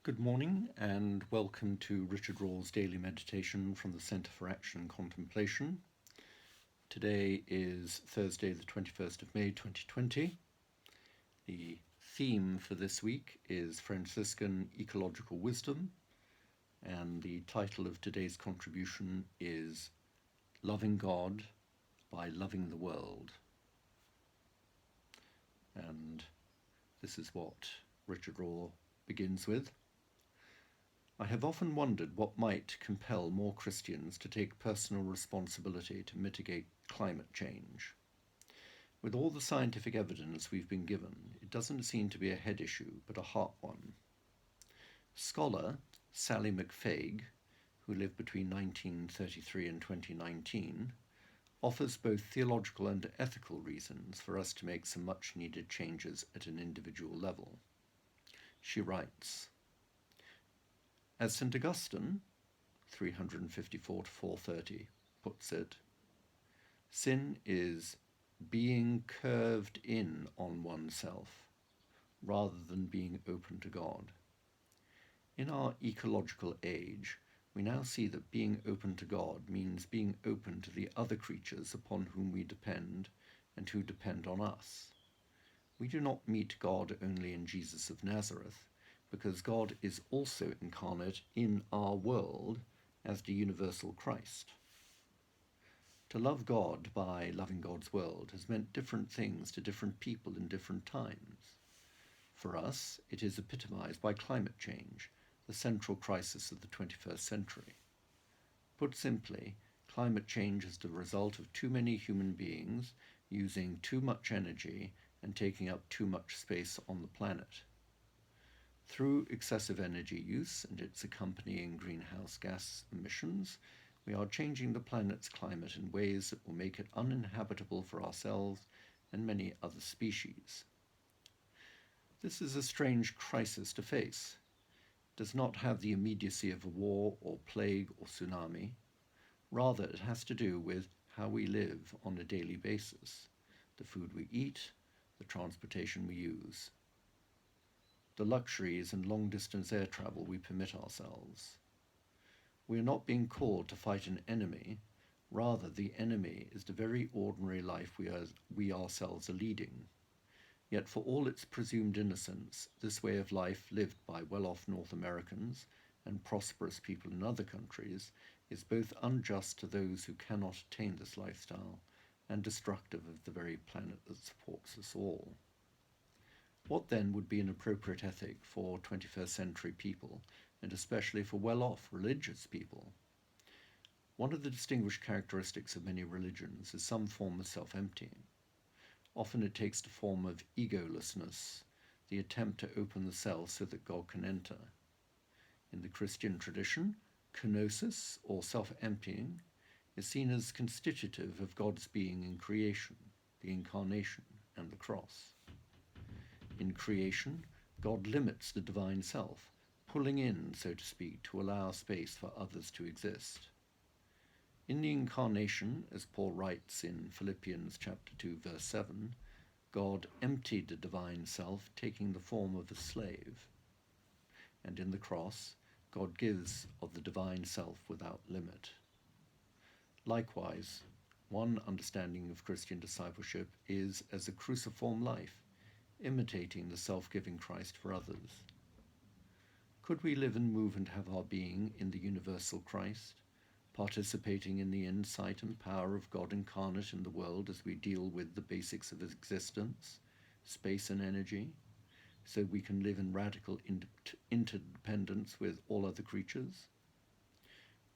Good morning and welcome to Richard Rawls' Daily Meditation from the Centre for Action and Contemplation. Today is Thursday the 21st of May 2020. The theme for this week is Franciscan Ecological Wisdom, and the title of today's contribution is Loving God by Loving the World. And this is what Richard Rawls begins with. I have often wondered what might compel more Christians to take personal responsibility to mitigate climate change. With all the scientific evidence we've been given, it doesn't seem to be a head issue, but a heart one. Scholar Sally McFaig, who lived between 1933 and 2019, offers both theological and ethical reasons for us to make some much-needed changes at an individual level. She writes, as St. Augustine, 354 to 430, puts it, sin is being curved in on oneself rather than being open to God. In our ecological age, we now see that being open to God means being open to the other creatures upon whom we depend and who depend on us. We do not meet God only in Jesus of Nazareth, because God is also incarnate in our world as the universal Christ. To love God by loving God's world has meant different things to different people in different times. For us, it is epitomized by climate change, the central crisis of the 21st century. Put simply, climate change is the result of too many human beings using too much energy and taking up too much space on the planet. Through excessive energy use and its accompanying greenhouse gas emissions, we are changing the planet's climate in ways that will make it uninhabitable for ourselves and many other species. This is a strange crisis to face. It does not have the immediacy of a war or plague or tsunami. Rather, it has to do with how we live on a daily basis, the food we eat, the transportation we use, the luxuries and long-distance air travel we permit ourselves. We are not being called to fight an enemy. Rather, the enemy is the very ordinary life we ourselves are leading. Yet for all its presumed innocence, this way of life lived by well-off North Americans and prosperous people in other countries is both unjust to those who cannot attain this lifestyle and destructive of the very planet that supports us all. What then would be an appropriate ethic for 21st century people, and especially for well-off religious people? One of the distinguished characteristics of many religions is some form of self-emptying. Often it takes the form of egolessness, the attempt to open the cell so that God can enter. In the Christian tradition, kenosis, or self-emptying, is seen as constitutive of God's being in creation, the incarnation, and the cross. In creation, God limits the divine self, pulling in, so to speak, to allow space for others to exist. In the incarnation, as Paul writes in Philippians chapter 2, verse 7, God emptied the divine self, taking the form of a slave. And in the cross, God gives of the divine self without limit. Likewise, one understanding of Christian discipleship is as a cruciform life, imitating the self-giving Christ for others. Could we live and move and have our being in the universal Christ, participating in the insight and power of God incarnate in the world as we deal with the basics of existence, space and energy, so we can live in radical interdependence with all other creatures?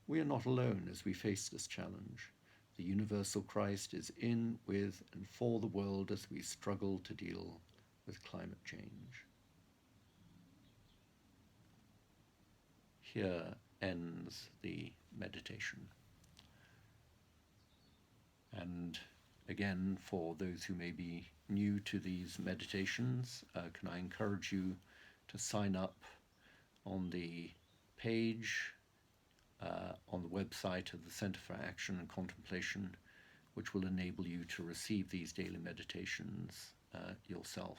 We are not alone as we face this challenge. The universal Christ is in, with, and for the world as we struggle to deal with climate change. Here ends the meditation. And again, for those who may be new to these meditations, can I encourage you to sign up on the page on the website of the Centre for Action and Contemplation, which will enable you to receive these daily meditations yourself.